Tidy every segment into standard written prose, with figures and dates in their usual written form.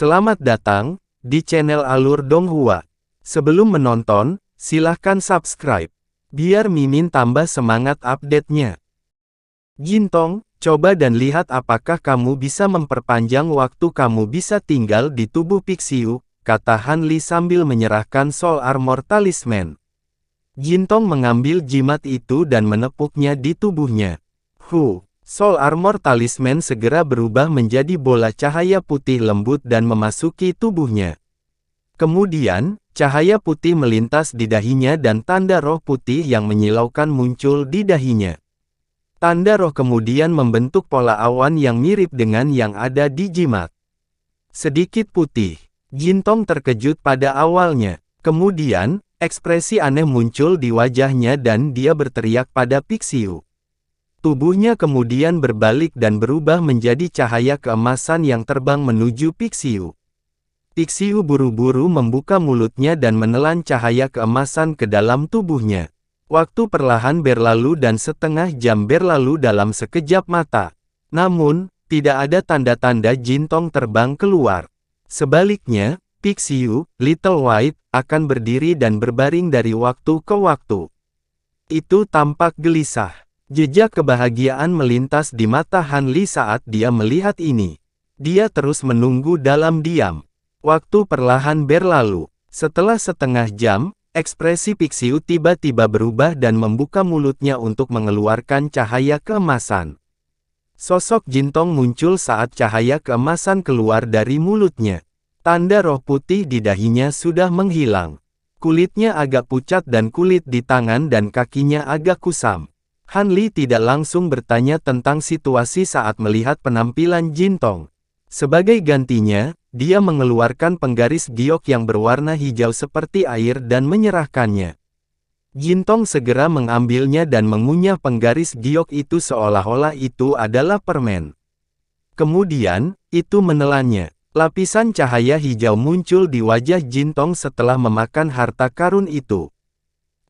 Selamat datang di channel Alur Donghua. Sebelum menonton, silahkan subscribe, biar Mimin tambah semangat update-nya. Jintong, coba dan lihat apakah kamu bisa memperpanjang waktu kamu bisa tinggal di tubuh Pixiu, kata Han Li sambil menyerahkan Soul Armor Talisman. Jintong mengambil jimat itu dan menepuknya di tubuhnya. Soul Armor Talisman segera berubah menjadi bola cahaya putih lembut dan memasuki tubuhnya. Kemudian, cahaya putih melintas di dahinya dan tanda roh putih yang menyilaukan muncul di dahinya. Tanda roh kemudian membentuk pola awan yang mirip dengan yang ada di jimat. Sedikit putih. Jintong terkejut pada awalnya. Kemudian, ekspresi aneh muncul di wajahnya dan dia berteriak pada Pixiu. Tubuhnya kemudian berbalik dan berubah menjadi cahaya keemasan yang terbang menuju Pixiu. Pixiu buru-buru membuka mulutnya dan menelan cahaya keemasan ke dalam tubuhnya. Waktu perlahan berlalu dan setengah jam berlalu dalam sekejap mata. Namun, tidak ada tanda-tanda Jintong terbang keluar. Sebaliknya, Pixiu, Little White, akan berdiri dan berbaring dari waktu ke waktu. Itu tampak gelisah. Jejak kebahagiaan melintas di mata Han Li saat dia melihat ini. Dia terus menunggu dalam diam. Waktu perlahan berlalu. Setelah setengah jam, ekspresi Pixiu tiba-tiba berubah dan membuka mulutnya untuk mengeluarkan cahaya keemasan. Sosok Jintong muncul saat cahaya keemasan keluar dari mulutnya. Tanda roh putih di dahinya sudah menghilang. Kulitnya agak pucat dan kulit di tangan dan kakinya agak kusam. Han Li tidak langsung bertanya tentang situasi saat melihat penampilan Jintong. Sebagai gantinya, dia mengeluarkan penggaris giok yang berwarna hijau seperti air dan menyerahkannya. Jintong segera mengambilnya dan mengunyah penggaris giok itu seolah-olah itu adalah permen. Kemudian, itu menelannya. Lapisan cahaya hijau muncul di wajah Jintong setelah memakan harta karun itu.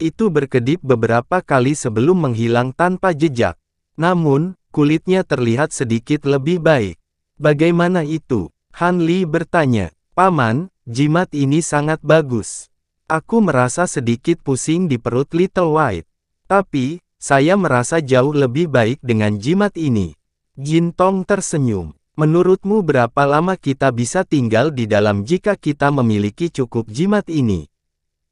Itu berkedip beberapa kali sebelum menghilang tanpa jejak. Namun, kulitnya terlihat sedikit lebih baik. Bagaimana itu? Han Li bertanya. Paman, jimat ini sangat bagus. Aku merasa sedikit pusing di perut Little White. Tapi, saya merasa jauh lebih baik dengan jimat ini. Jintong tersenyum. Menurutmu berapa lama kita bisa tinggal di dalam jika kita memiliki cukup jimat ini?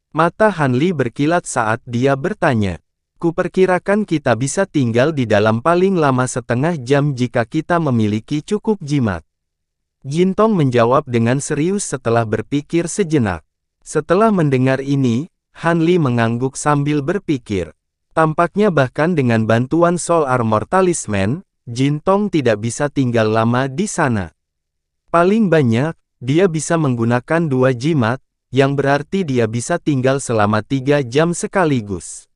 Mata Han Li berkilat saat dia bertanya. Kuperkirakan kita bisa tinggal di dalam paling lama setengah jam jika kita memiliki cukup jimat. Jintong menjawab dengan serius setelah berpikir sejenak. Setelah mendengar ini, Han Li mengangguk sambil berpikir. Tampaknya bahkan dengan bantuan Soul Armor Talisman, Jintong tidak bisa tinggal lama di sana. Paling banyak, dia bisa menggunakan 2 jimat, yang berarti dia bisa tinggal selama 3 jam sekaligus.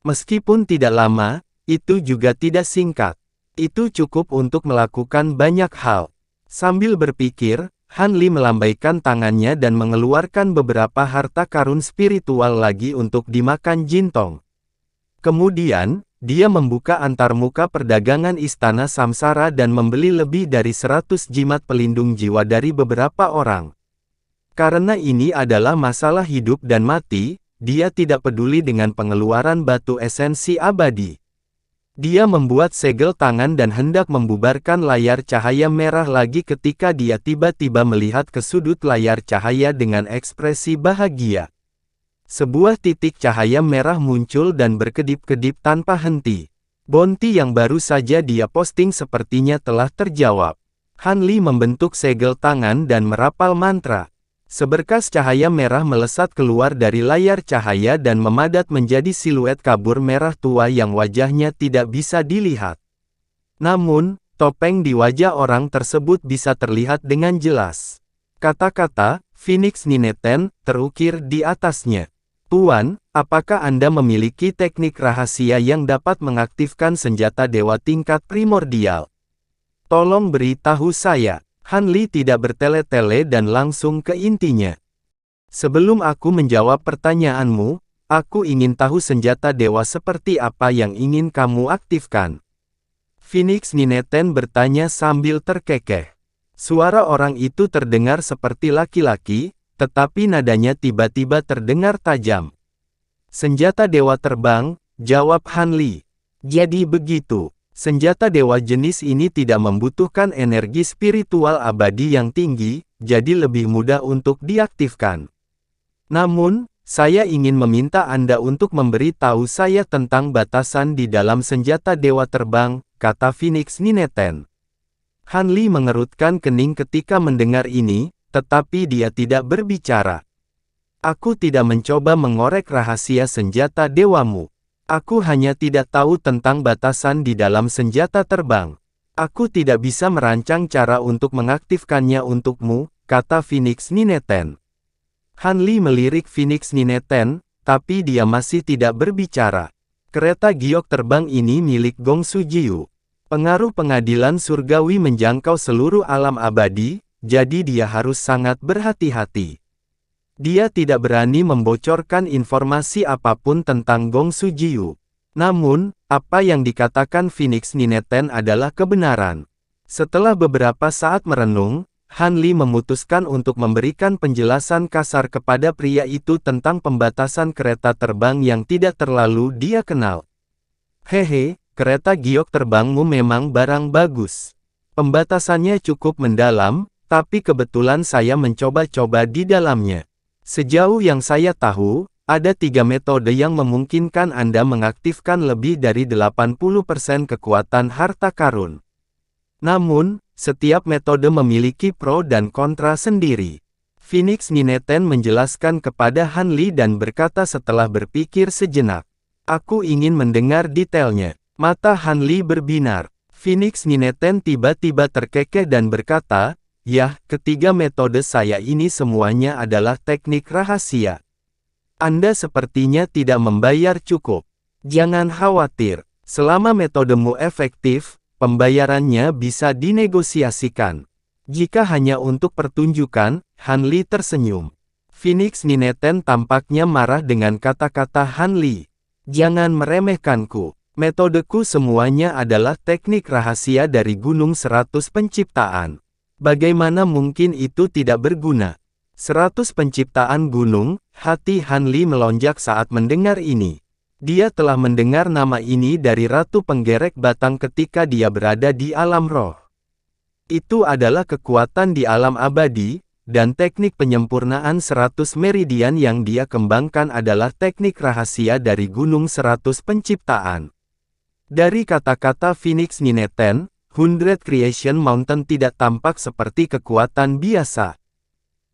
Meskipun tidak lama, itu juga tidak singkat. Itu cukup untuk melakukan banyak hal. Sambil berpikir, Han Li melambaikan tangannya dan mengeluarkan beberapa harta karun spiritual lagi untuk dimakan Jintong. Kemudian, dia membuka antarmuka perdagangan Istana Samsara dan membeli lebih dari 100 jimat pelindung jiwa dari beberapa orang. Karena ini adalah masalah hidup dan mati, dia tidak peduli dengan pengeluaran batu esensi abadi. Dia membuat segel tangan dan hendak membubarkan layar cahaya merah lagi ketika dia tiba-tiba melihat ke sudut layar cahaya dengan ekspresi bahagia. Sebuah titik cahaya merah muncul dan berkedip-kedip tanpa henti. Bounty yang baru saja dia posting sepertinya telah terjawab. Han Li membentuk segel tangan dan merapal mantra. Seberkas cahaya merah melesat keluar dari layar cahaya dan memadat menjadi siluet kabur merah tua yang wajahnya tidak bisa dilihat. Namun, topeng di wajah orang tersebut bisa terlihat dengan jelas. Kata-kata, Phoenix Nineten, terukir di atasnya. Tuan, apakah Anda memiliki teknik rahasia yang dapat mengaktifkan senjata dewa tingkat primordial? Tolong beritahu saya. Han Li tidak bertele-tele dan langsung ke intinya. Sebelum aku menjawab pertanyaanmu, aku ingin tahu senjata dewa seperti apa yang ingin kamu aktifkan. Phoenix Nineten bertanya sambil terkekeh. Suara orang itu terdengar seperti laki-laki, tetapi nadanya tiba-tiba terdengar tajam. Senjata dewa terbang, jawab Han Li. Jadi begitu. Senjata dewa jenis ini tidak membutuhkan energi spiritual abadi yang tinggi, jadi lebih mudah untuk diaktifkan. Namun, saya ingin meminta Anda untuk memberi tahu saya tentang batasan di dalam senjata dewa terbang, kata Phoenix Nineten. Han Li mengerutkan kening ketika mendengar ini, tetapi dia tidak berbicara. Aku tidak mencoba mengorek rahasia senjata dewamu. Aku hanya tidak tahu tentang batasan di dalam senjata terbang. Aku tidak bisa merancang cara untuk mengaktifkannya untukmu, kata Phoenix Nineten. Han Li melirik Phoenix Nineten, tapi dia masih tidak berbicara. Kereta giok terbang ini milik Gong Sujiu. Pengaruh pengadilan surgawi menjangkau seluruh alam abadi, jadi dia harus sangat berhati-hati. Dia tidak berani membocorkan informasi apapun tentang Gong Sujiu. Namun, apa yang dikatakan Phoenix Nineten adalah kebenaran. Setelah beberapa saat merenung, Han Li memutuskan untuk memberikan penjelasan kasar kepada pria itu tentang pembatasan kereta terbang yang tidak terlalu dia kenal. Hehe, kereta giok terbangmu memang barang bagus. Pembatasannya cukup mendalam, tapi kebetulan saya mencoba-coba di dalamnya. Sejauh yang saya tahu, ada 3 metode yang memungkinkan Anda mengaktifkan lebih dari 80% kekuatan harta karun. Namun, setiap metode memiliki pro dan kontra sendiri. Phoenix Nineten menjelaskan kepada Han Li dan berkata setelah berpikir sejenak. Aku ingin mendengar detailnya. Mata Han Li berbinar. Phoenix Nineten tiba-tiba terkekeh dan berkata, "Yah, ketiga metode saya ini semuanya adalah teknik rahasia. Anda sepertinya tidak membayar cukup. Jangan khawatir, selama metodemu efektif, pembayarannya bisa dinegosiasikan." Jika hanya untuk pertunjukan, Han Li tersenyum. Phoenix Nineten tampaknya marah dengan kata-kata Han Li. "Jangan meremehkanku. Metodeku semuanya adalah teknik rahasia dari Gunung 100 Penciptaan. Bagaimana mungkin itu tidak berguna?" 100 penciptaan gunung, hati Han Li melonjak saat mendengar ini. Dia telah mendengar nama ini dari Ratu Penggerek Batang ketika dia berada di alam roh. Itu adalah kekuatan di alam abadi, dan teknik penyempurnaan 100 meridian yang dia kembangkan adalah teknik rahasia dari Gunung 100 Penciptaan. Dari kata-kata Phoenix Nineten, 100 Creation Mountain tidak tampak seperti kekuatan biasa.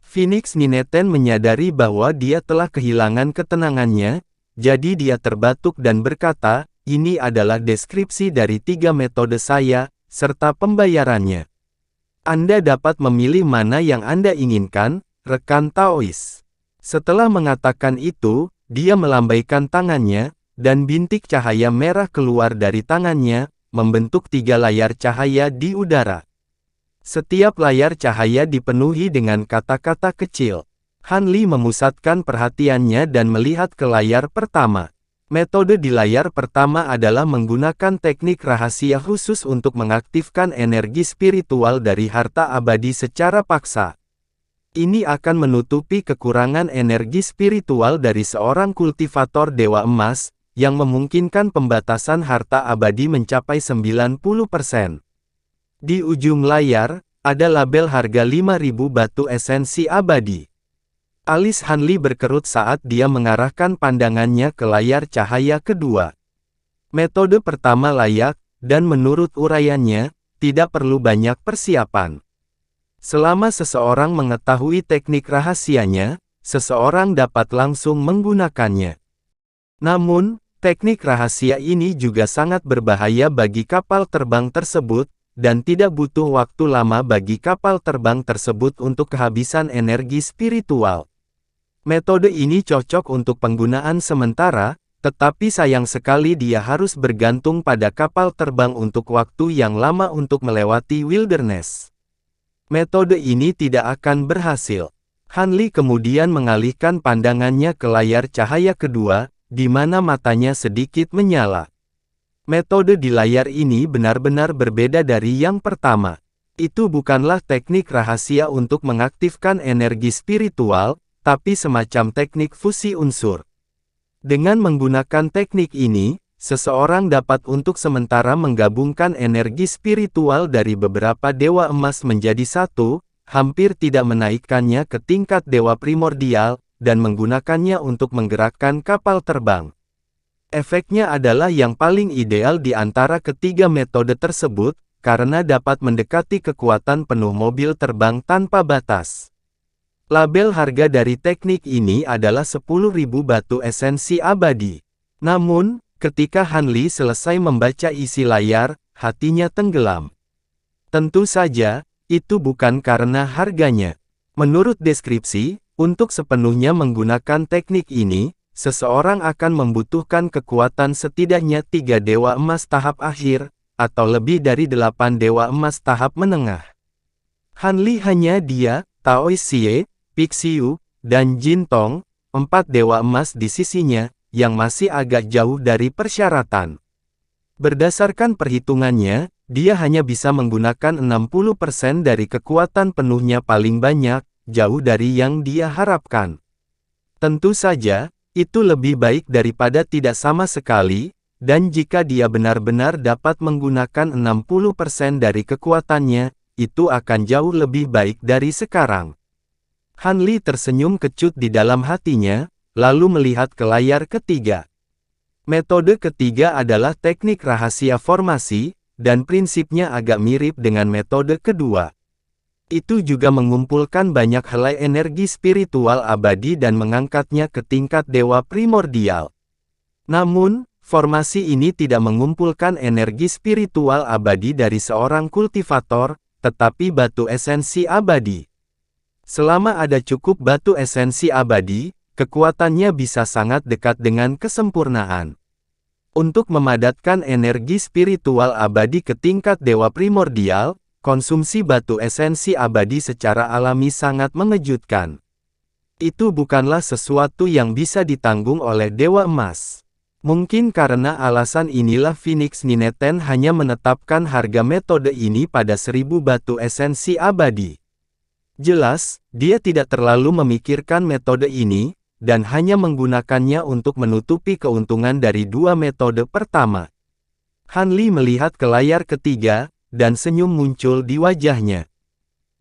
Phoenix Nineten menyadari bahwa dia telah kehilangan ketenangannya, jadi dia terbatuk dan berkata, "Ini adalah deskripsi dari 3 metode saya, serta pembayarannya. Anda dapat memilih mana yang Anda inginkan, rekan Taois." Setelah mengatakan itu, dia melambaikan tangannya, dan bintik cahaya merah keluar dari tangannya, membentuk 3 layar cahaya di udara. Setiap layar cahaya dipenuhi dengan kata-kata kecil. Han Li memusatkan perhatiannya dan melihat ke layar pertama. Metode di layar pertama adalah menggunakan teknik rahasia khusus untuk mengaktifkan energi spiritual dari harta abadi secara paksa. Ini akan menutupi kekurangan energi spiritual dari seorang kultivator dewa emas, yang memungkinkan pembatasan harta abadi mencapai 90%. Di ujung layar, ada label harga 5.000 batu esensi abadi. Alis Han Li berkerut saat dia mengarahkan pandangannya ke layar cahaya kedua. Metode pertama layak, dan menurut uraiannya, tidak perlu banyak persiapan. Selama seseorang mengetahui teknik rahasianya, seseorang dapat langsung menggunakannya. Namun, teknik rahasia ini juga sangat berbahaya bagi kapal terbang tersebut, dan tidak butuh waktu lama bagi kapal terbang tersebut untuk kehabisan energi spiritual. Metode ini cocok untuk penggunaan sementara, tetapi sayang sekali dia harus bergantung pada kapal terbang untuk waktu yang lama untuk melewati wilderness. Metode ini tidak akan berhasil. Han Li kemudian mengalihkan pandangannya ke layar cahaya kedua, di mana matanya sedikit menyala. Metode di layar ini benar-benar berbeda dari yang pertama. Itu bukanlah teknik rahasia untuk mengaktifkan energi spiritual, tapi semacam teknik fusi unsur. Dengan menggunakan teknik ini, seseorang dapat untuk sementara menggabungkan energi spiritual dari beberapa dewa emas menjadi satu, hampir tidak menaikkannya ke tingkat dewa primordial, dan menggunakannya untuk menggerakkan kapal terbang. Efeknya adalah yang paling ideal di antara ketiga metode tersebut, karena dapat mendekati kekuatan penuh mobil terbang tanpa batas. Label harga dari teknik ini adalah 10.000 batu esensi abadi. Namun, ketika Han Li selesai membaca isi layar, hatinya tenggelam. Tentu saja, itu bukan karena harganya. Menurut deskripsi, untuk sepenuhnya menggunakan teknik ini, seseorang akan membutuhkan kekuatan setidaknya 3 dewa emas tahap akhir, atau lebih dari 8 dewa emas tahap menengah. Han Li hanya dia, Tao Xie, Pixiu, dan Jin Tong, 4 dewa emas di sisinya, yang masih agak jauh dari persyaratan. Berdasarkan perhitungannya, dia hanya bisa menggunakan 60% dari kekuatan penuhnya paling banyak, jauh dari yang dia harapkan. Tentu saja, itu lebih baik daripada tidak sama sekali, dan jika dia benar-benar dapat menggunakan 60% dari kekuatannya, itu akan jauh lebih baik dari sekarang. Han Li tersenyum kecut di dalam hatinya, lalu melihat ke layar ketiga. Metode ketiga adalah teknik rahasia formasi, dan prinsipnya agak mirip dengan metode kedua. Itu juga mengumpulkan banyak helai energi spiritual abadi dan mengangkatnya ke tingkat dewa primordial. Namun, formasi ini tidak mengumpulkan energi spiritual abadi dari seorang kultivator, tetapi batu esensi abadi. Selama ada cukup batu esensi abadi, kekuatannya bisa sangat dekat dengan kesempurnaan. Untuk memadatkan energi spiritual abadi ke tingkat dewa primordial, konsumsi batu esensi abadi secara alami sangat mengejutkan. Itu bukanlah sesuatu yang bisa ditanggung oleh dewa emas. Mungkin karena alasan inilah Phoenix Nineten hanya menetapkan harga metode ini pada 1000 batu esensi abadi. Jelas, dia tidak terlalu memikirkan metode ini, dan hanya menggunakannya untuk menutupi keuntungan dari dua metode pertama. Han Li melihat ke layar ketiga, dan senyum muncul di wajahnya.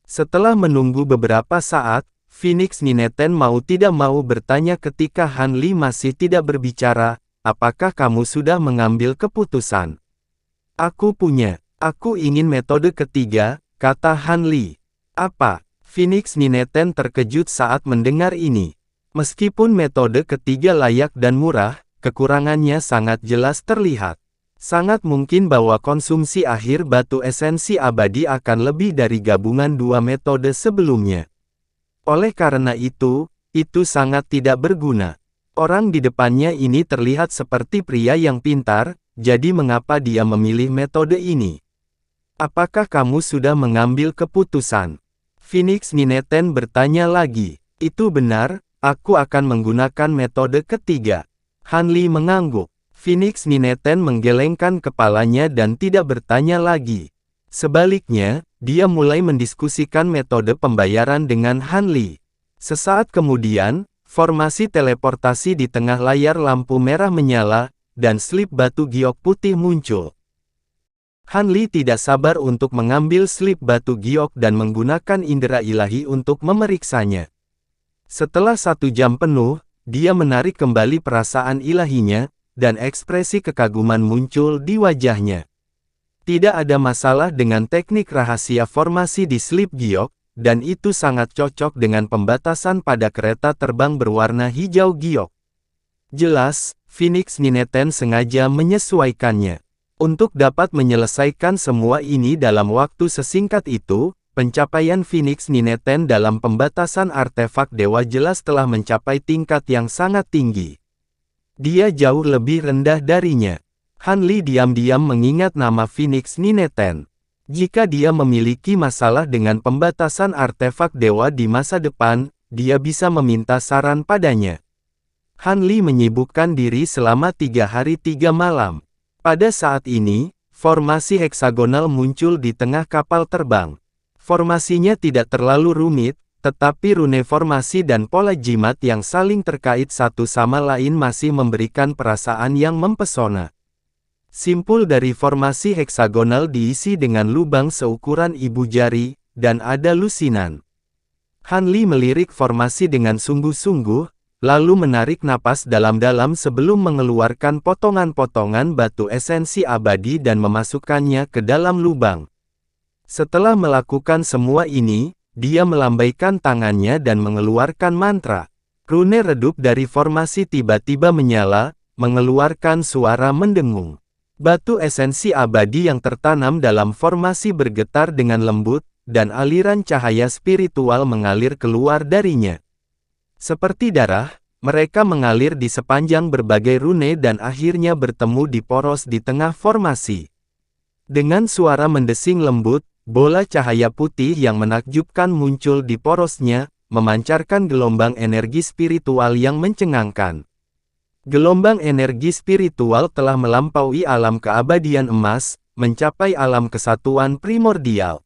Setelah menunggu beberapa saat, Phoenix Nineten mau tidak mau bertanya ketika Han Li masih tidak berbicara, apakah kamu sudah mengambil keputusan? Aku ingin metode ketiga, kata Han Li. Apa? Phoenix Nineten terkejut saat mendengar ini. Meskipun metode ketiga layak dan murah, kekurangannya sangat jelas terlihat. Sangat mungkin bahwa konsumsi akhir batu esensi abadi akan lebih dari gabungan dua metode sebelumnya. Oleh karena itu sangat tidak berguna. Orang di depannya ini terlihat seperti pria yang pintar, jadi mengapa dia memilih metode ini? Apakah kamu sudah mengambil keputusan? Phoenix Nineten bertanya lagi. Itu benar, aku akan menggunakan metode ketiga. Han Li mengangguk. Phoenix Nineten menggelengkan kepalanya dan tidak bertanya lagi. Sebaliknya, dia mulai mendiskusikan metode pembayaran dengan Han Li. Sesaat kemudian, formasi teleportasi di tengah layar lampu merah menyala, dan slip batu giok putih muncul. Han Li tidak sabar untuk mengambil slip batu giok dan menggunakan indera ilahi untuk memeriksanya. Setelah 1 jam penuh, dia menarik kembali perasaan ilahinya, dan ekspresi kekaguman muncul di wajahnya. Tidak ada masalah dengan teknik rahasia formasi di slip giok, dan itu sangat cocok dengan pembatasan pada kereta terbang berwarna hijau giok. Jelas, Phoenix Nineten sengaja menyesuaikannya. Untuk dapat menyelesaikan semua ini dalam waktu sesingkat itu, pencapaian Phoenix Nineten dalam pembatasan artefak dewa jelas telah mencapai tingkat yang sangat tinggi. Dia jauh lebih rendah darinya. Han Li diam-diam mengingat nama Phoenix Nineten. Jika dia memiliki masalah dengan pembatasan artefak dewa di masa depan, dia bisa meminta saran padanya. Han Li menyibukkan diri selama 3 hari 3 malam. Pada saat ini, formasi heksagonal muncul di tengah kapal terbang. Formasinya tidak terlalu rumit, tetapi rune formasi dan pola jimat yang saling terkait satu sama lain masih memberikan perasaan yang mempesona. Simpul dari formasi heksagonal diisi dengan lubang seukuran ibu jari, dan ada lusinan. Han Li melirik formasi dengan sungguh-sungguh, lalu menarik napas dalam-dalam sebelum mengeluarkan potongan-potongan batu esensi abadi dan memasukkannya ke dalam lubang. Setelah melakukan semua ini, dia melambaikan tangannya dan mengeluarkan mantra. Rune redup dari formasi tiba-tiba menyala, mengeluarkan suara mendengung. Batu esensi abadi yang tertanam dalam formasi bergetar dengan lembut, dan aliran cahaya spiritual mengalir keluar darinya. Seperti darah, mereka mengalir di sepanjang berbagai rune dan akhirnya bertemu di poros di tengah formasi. Dengan suara mendesing lembut, bola cahaya putih yang menakjubkan muncul di porosnya, memancarkan gelombang energi spiritual yang mencengangkan. Gelombang energi spiritual telah melampaui alam keabadian emas, mencapai alam kesatuan primordial.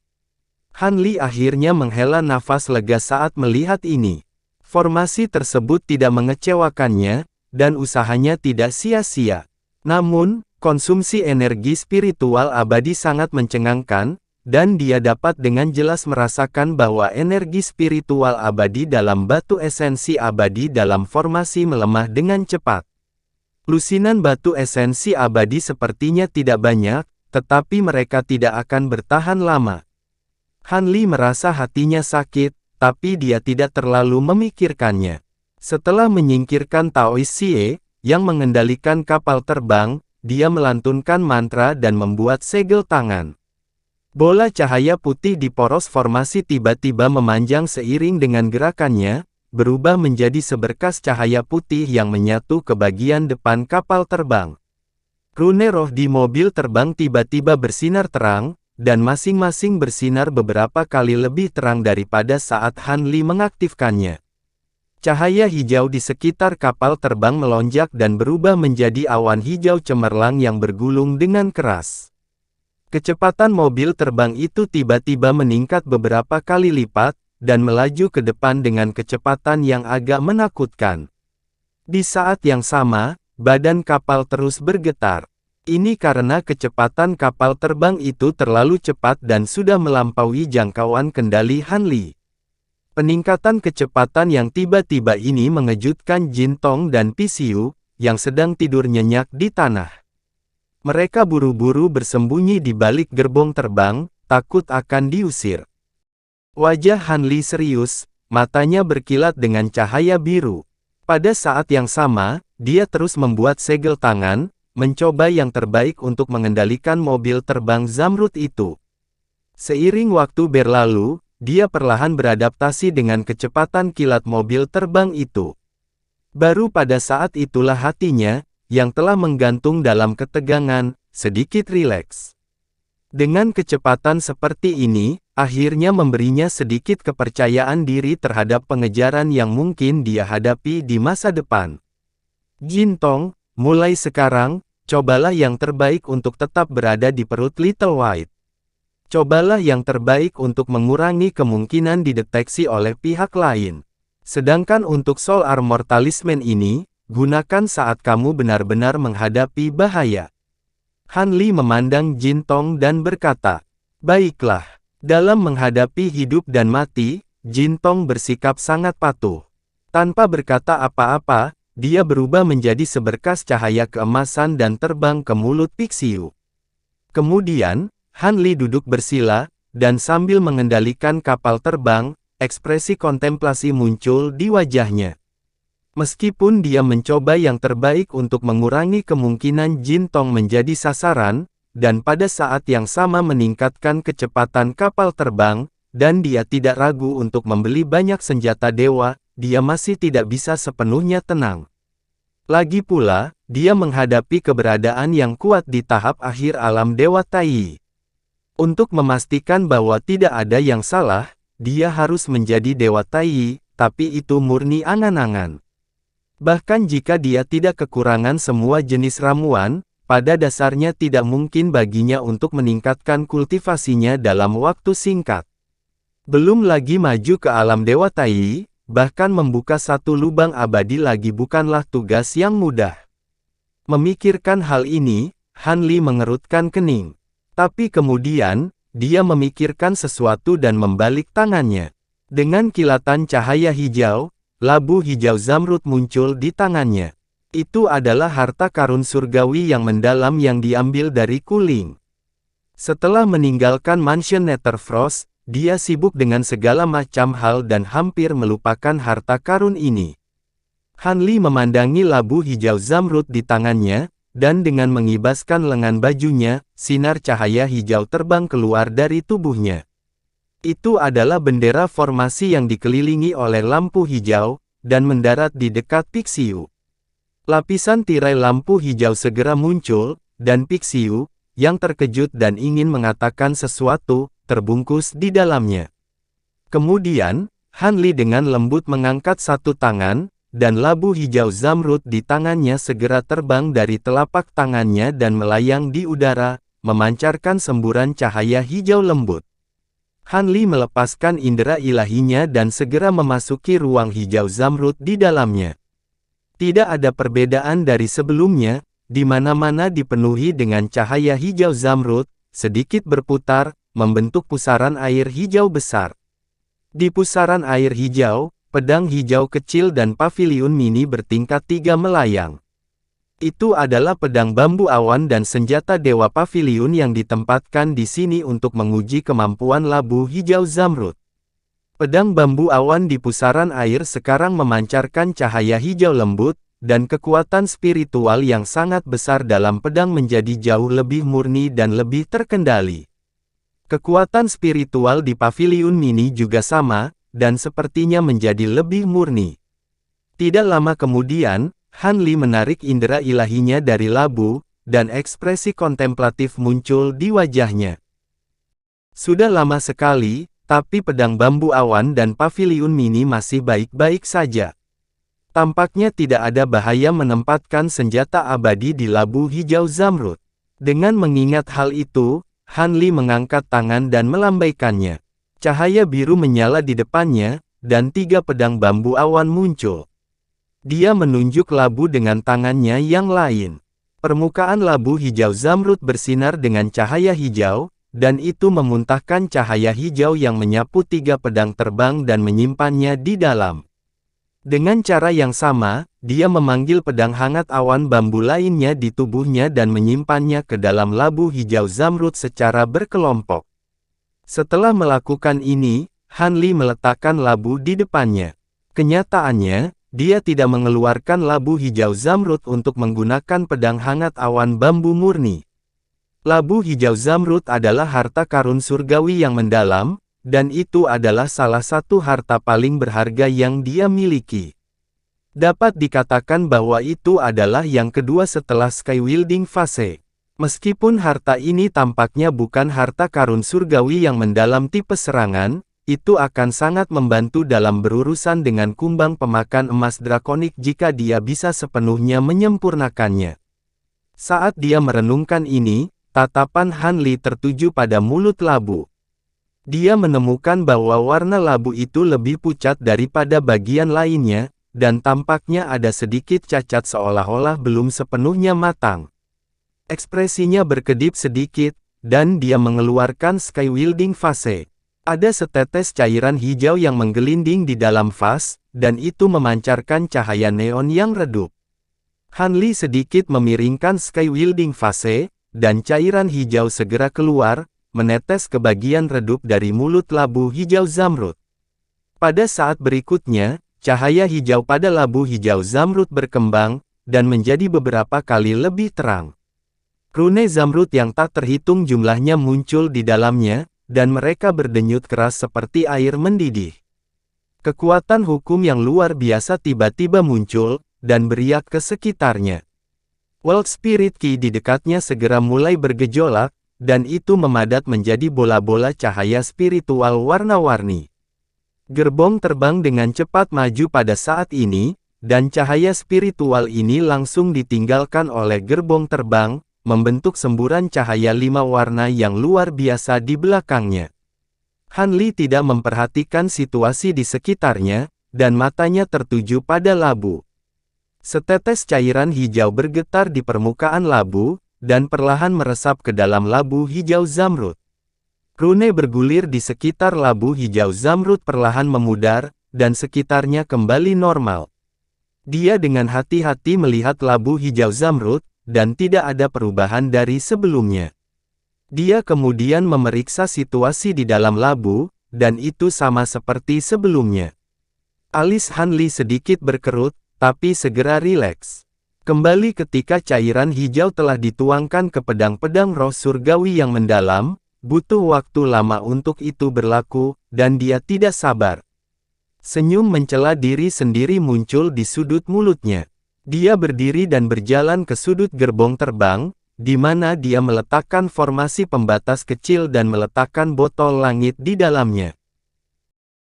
Han Li akhirnya menghela nafas lega saat melihat ini. Formasi tersebut tidak mengecewakannya, dan usahanya tidak sia-sia. Namun, konsumsi energi spiritual abadi sangat mencengangkan, dan dia dapat dengan jelas merasakan bahwa energi spiritual abadi dalam batu esensi abadi dalam formasi melemah dengan cepat. Lusinan batu esensi abadi sepertinya tidak banyak, tetapi mereka tidak akan bertahan lama. Han Li merasa hatinya sakit, tapi dia tidak terlalu memikirkannya. Setelah menyingkirkan Taoist Xie, yang mengendalikan kapal terbang, dia melantunkan mantra dan membuat segel tangan. Bola cahaya putih di poros formasi tiba-tiba memanjang seiring dengan gerakannya, berubah menjadi seberkas cahaya putih yang menyatu ke bagian depan kapal terbang. Rune roh di mobil terbang tiba-tiba bersinar terang, dan masing-masing bersinar beberapa kali lebih terang daripada saat Han Li mengaktifkannya. Cahaya hijau di sekitar kapal terbang melonjak dan berubah menjadi awan hijau cemerlang yang bergulung dengan keras. Kecepatan mobil terbang itu tiba-tiba meningkat beberapa kali lipat, dan melaju ke depan dengan kecepatan yang agak menakutkan. Di saat yang sama, badan kapal terus bergetar. Ini karena kecepatan kapal terbang itu terlalu cepat dan sudah melampaui jangkauan kendali Han Li. Peningkatan kecepatan yang tiba-tiba ini mengejutkan Jin Tong dan Pisiu, yang sedang tidur nyenyak di tanah. Mereka buru-buru bersembunyi di balik gerbong terbang, takut akan diusir. Wajah Han Li serius, matanya berkilat dengan cahaya biru. Pada saat yang sama, dia terus membuat segel tangan, mencoba yang terbaik untuk mengendalikan mobil terbang Zamrud itu. Seiring waktu berlalu, dia perlahan beradaptasi dengan kecepatan kilat mobil terbang itu. Baru pada saat itulah hatinya, yang telah menggantung dalam ketegangan, sedikit rileks. Dengan kecepatan seperti ini, akhirnya memberinya sedikit kepercayaan diri terhadap pengejaran yang mungkin dia hadapi di masa depan. Jin Tong, mulai sekarang, cobalah yang terbaik untuk tetap berada di perut Little White. Cobalah yang terbaik untuk mengurangi kemungkinan dideteksi oleh pihak lain. Sedangkan untuk Soul Armor Talisman ini, gunakan saat kamu benar-benar menghadapi bahaya. Han Li memandang Jin Tong dan berkata, "Baiklah." Dalam menghadapi hidup dan mati, Jin Tong bersikap sangat patuh. Tanpa berkata apa-apa, dia berubah menjadi seberkas cahaya keemasan dan terbang ke mulut Pixiu. Kemudian, Han Li duduk bersila, dan sambil mengendalikan kapal terbang, ekspresi kontemplasi muncul di wajahnya. Meskipun dia mencoba yang terbaik untuk mengurangi kemungkinan Jin Tong menjadi sasaran, dan pada saat yang sama meningkatkan kecepatan kapal terbang, dan dia tidak ragu untuk membeli banyak senjata dewa, dia masih tidak bisa sepenuhnya tenang. Lagi pula, dia menghadapi keberadaan yang kuat di tahap akhir alam Dewa Tai. Untuk memastikan bahwa tidak ada yang salah, dia harus menjadi Dewa Tai, tapi itu murni angan-angan. Bahkan jika dia tidak kekurangan semua jenis ramuan, pada dasarnya tidak mungkin baginya untuk meningkatkan kultivasinya dalam waktu singkat. Belum lagi maju ke alam Dewa Tai, bahkan membuka satu lubang abadi lagi bukanlah tugas yang mudah. Memikirkan hal ini, Han Li mengerutkan kening. Tapi kemudian, dia memikirkan sesuatu dan membalik tangannya. Dengan kilatan cahaya hijau, labu hijau zamrud muncul di tangannya. Itu adalah harta karun surgawi yang mendalam yang diambil dari Kuling. Setelah meninggalkan mansion Netherfrost, dia sibuk dengan segala macam hal dan hampir melupakan harta karun ini. Han Li memandangi labu hijau zamrud di tangannya, dan dengan mengibaskan lengan bajunya, sinar cahaya hijau terbang keluar dari tubuhnya. Itu adalah bendera formasi yang dikelilingi oleh lampu hijau, dan mendarat di dekat Pixiu. Lapisan tirai lampu hijau segera muncul, dan Pixiu, yang terkejut dan ingin mengatakan sesuatu, terbungkus di dalamnya. Kemudian, Han Li dengan lembut mengangkat satu tangan, dan labu hijau zamrud di tangannya segera terbang dari telapak tangannya dan melayang di udara, memancarkan semburan cahaya hijau lembut. Han Li melepaskan indera ilahinya dan segera memasuki ruang hijau zamrud di dalamnya. Tidak ada perbedaan dari sebelumnya, di mana-mana dipenuhi dengan cahaya hijau zamrud, sedikit berputar, membentuk pusaran air hijau besar. Di pusaran air hijau, pedang hijau kecil dan paviliun mini bertingkat 3 melayang. Itu adalah pedang bambu awan dan senjata dewa paviliun yang ditempatkan di sini untuk menguji kemampuan labu hijau zamrud. Pedang bambu awan di pusaran air sekarang memancarkan cahaya hijau lembut, dan kekuatan spiritual yang sangat besar dalam pedang menjadi jauh lebih murni dan lebih terkendali. Kekuatan spiritual di paviliun mini juga sama, dan sepertinya menjadi lebih murni. Tidak lama kemudian, Han Li menarik indera ilahinya dari labu, dan ekspresi kontemplatif muncul di wajahnya. Sudah lama sekali, tapi pedang bambu awan dan paviliun mini masih baik-baik saja. Tampaknya tidak ada bahaya menempatkan senjata abadi di labu hijau zamrud. Dengan mengingat hal itu, Han Li mengangkat tangan dan melambaikannya. Cahaya biru menyala di depannya, dan 3 pedang bambu awan muncul. Dia menunjuk labu dengan tangannya yang lain. Permukaan labu hijau zamrud bersinar dengan cahaya hijau, dan itu memuntahkan cahaya hijau yang menyapu 3 pedang terbang dan menyimpannya di dalam. Dengan cara yang sama, dia memanggil pedang hangat awan bambu lainnya di tubuhnya dan menyimpannya ke dalam labu hijau zamrud secara berkelompok. Setelah melakukan ini, Han Li meletakkan labu di depannya. Kenyataannya, dia tidak mengeluarkan labu hijau zamrud untuk menggunakan pedang hangat awan bambu murni. Labu hijau zamrud adalah harta karun surgawi yang mendalam, dan itu adalah salah satu harta paling berharga yang dia miliki. Dapat dikatakan bahwa itu adalah yang kedua setelah Skywielding Phase. Meskipun harta ini tampaknya bukan harta karun surgawi yang mendalam tipe serangan, itu akan sangat membantu dalam berurusan dengan kumbang pemakan emas drakonik jika dia bisa sepenuhnya menyempurnakannya. Saat dia merenungkan ini, tatapan Han Li tertuju pada mulut labu. Dia menemukan bahwa warna labu itu lebih pucat daripada bagian lainnya, dan tampaknya ada sedikit cacat seolah-olah belum sepenuhnya matang. Ekspresinya berkedip sedikit, dan dia mengeluarkan Skywielding Phase. Ada setetes cairan hijau yang menggelinding di dalam vas, dan itu memancarkan cahaya neon yang redup. Han Li sedikit memiringkan Skywielding Phase, dan cairan hijau segera keluar, menetes ke bagian redup dari mulut labu hijau zamrud. Pada saat berikutnya, cahaya hijau pada labu hijau zamrud berkembang, dan menjadi beberapa kali lebih terang. Rune zamrud yang tak terhitung jumlahnya muncul di dalamnya, dan mereka berdenyut keras seperti air mendidih. Kekuatan hukum yang luar biasa tiba-tiba muncul, dan beriak ke sekitarnya. World Spirit Key di dekatnya segera mulai bergejolak, dan itu memadat menjadi bola-bola cahaya spiritual warna-warni. Gerbong terbang dengan cepat maju pada saat ini, dan cahaya spiritual ini langsung ditinggalkan oleh gerbong terbang, membentuk semburan cahaya 5 warna yang luar biasa di belakangnya. Han Li tidak memperhatikan situasi di sekitarnya, dan matanya tertuju pada labu. Setetes cairan hijau bergetar di permukaan labu, dan perlahan meresap ke dalam labu hijau zamrud. Rune bergulir di sekitar labu hijau zamrud perlahan memudar, dan sekitarnya kembali normal. Dia dengan hati-hati melihat labu hijau zamrud, dan tidak ada perubahan dari sebelumnya. Dia kemudian memeriksa situasi di dalam labu, dan itu sama seperti sebelumnya. Alis Han Li sedikit berkerut, tapi segera rileks. Kembali ketika cairan hijau telah dituangkan ke pedang-pedang roh surgawi yang mendalam, butuh waktu lama untuk itu berlaku, dan dia tidak sabar. Senyum mencela diri sendiri muncul di sudut mulutnya. Dia berdiri dan berjalan ke sudut gerbong terbang, di mana dia meletakkan formasi pembatas kecil dan meletakkan botol langit di dalamnya.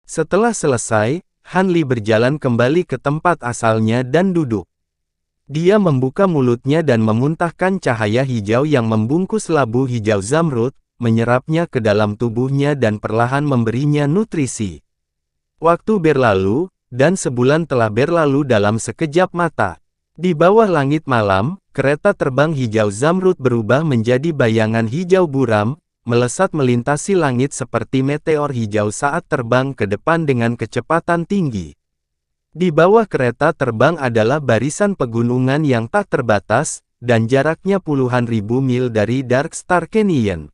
Setelah selesai, Han Li berjalan kembali ke tempat asalnya dan duduk. Dia membuka mulutnya dan memuntahkan cahaya hijau yang membungkus labu hijau zamrud, menyerapnya ke dalam tubuhnya dan perlahan memberinya nutrisi. Waktu berlalu, dan sebulan telah berlalu dalam sekejap mata. Di bawah langit malam, kereta terbang hijau zamrud berubah menjadi bayangan hijau buram, melesat melintasi langit seperti meteor hijau saat terbang ke depan dengan kecepatan tinggi. Di bawah kereta terbang adalah barisan pegunungan yang tak terbatas, dan jaraknya puluhan ribu mil dari Dark Star Canyon.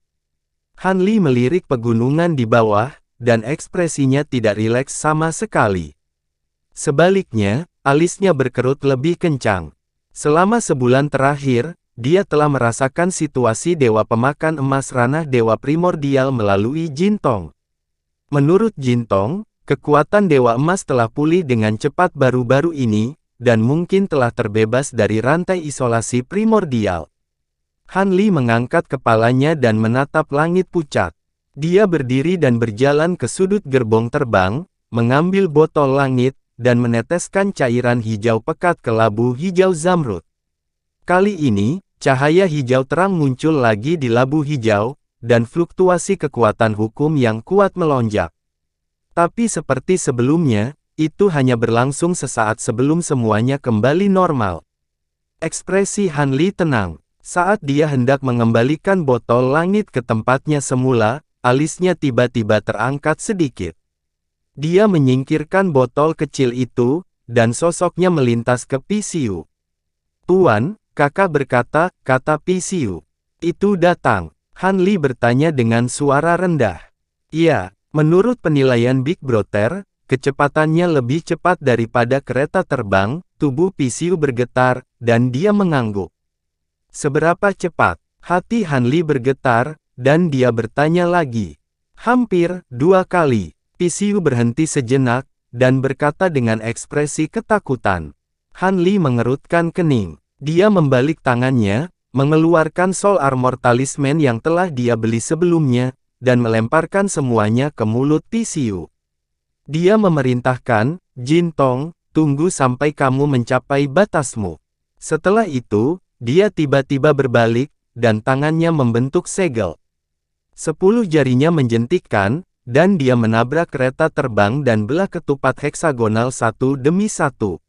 Han Li melirik pegunungan di bawah, dan ekspresinya tidak rileks sama sekali. Sebaliknya, alisnya berkerut lebih kencang. Selama sebulan terakhir, dia telah merasakan situasi Dewa Pemakan Emas ranah Dewa Primordial melalui Jintong. Menurut Jintong, kekuatan Dewa Emas telah pulih dengan cepat baru-baru ini, dan mungkin telah terbebas dari rantai isolasi primordial. Han Li mengangkat kepalanya dan menatap langit pucat. Dia berdiri dan berjalan ke sudut gerbong terbang, mengambil botol langit, dan meneteskan cairan hijau pekat ke labu hijau zamrud. Kali ini, cahaya hijau terang muncul lagi di labu hijau, dan fluktuasi kekuatan hukum yang kuat melonjak. Tapi seperti sebelumnya, itu hanya berlangsung sesaat sebelum semuanya kembali normal. Ekspresi Han Li tenang. Saat dia hendak mengembalikan botol langit ke tempatnya semula, alisnya tiba-tiba terangkat sedikit. Dia menyingkirkan botol kecil itu, dan sosoknya melintas ke PCU. "Tuan," kakak berkata, kata PCU. "Itu datang." Han Li bertanya dengan suara rendah. "Iya, menurut penilaian Big Brother, kecepatannya lebih cepat daripada kereta terbang." Tubuh PCU bergetar, dan dia mengangguk. "Seberapa cepat?" Hati Han Li bergetar, dan dia bertanya lagi. "Hampir 2 kali." PCU berhenti sejenak, dan berkata dengan ekspresi ketakutan. Han Li mengerutkan kening. Dia membalik tangannya, mengeluarkan Soul Armor Talisman yang telah dia beli sebelumnya, dan melemparkan semuanya ke mulut PCU. Dia memerintahkan, "Jintong, tunggu sampai kamu mencapai batasmu." Setelah itu, dia tiba-tiba berbalik, dan tangannya membentuk segel. 10 jarinya menjentikkan, dan dia menabrak kereta terbang dan belah ketupat heksagonal satu demi satu.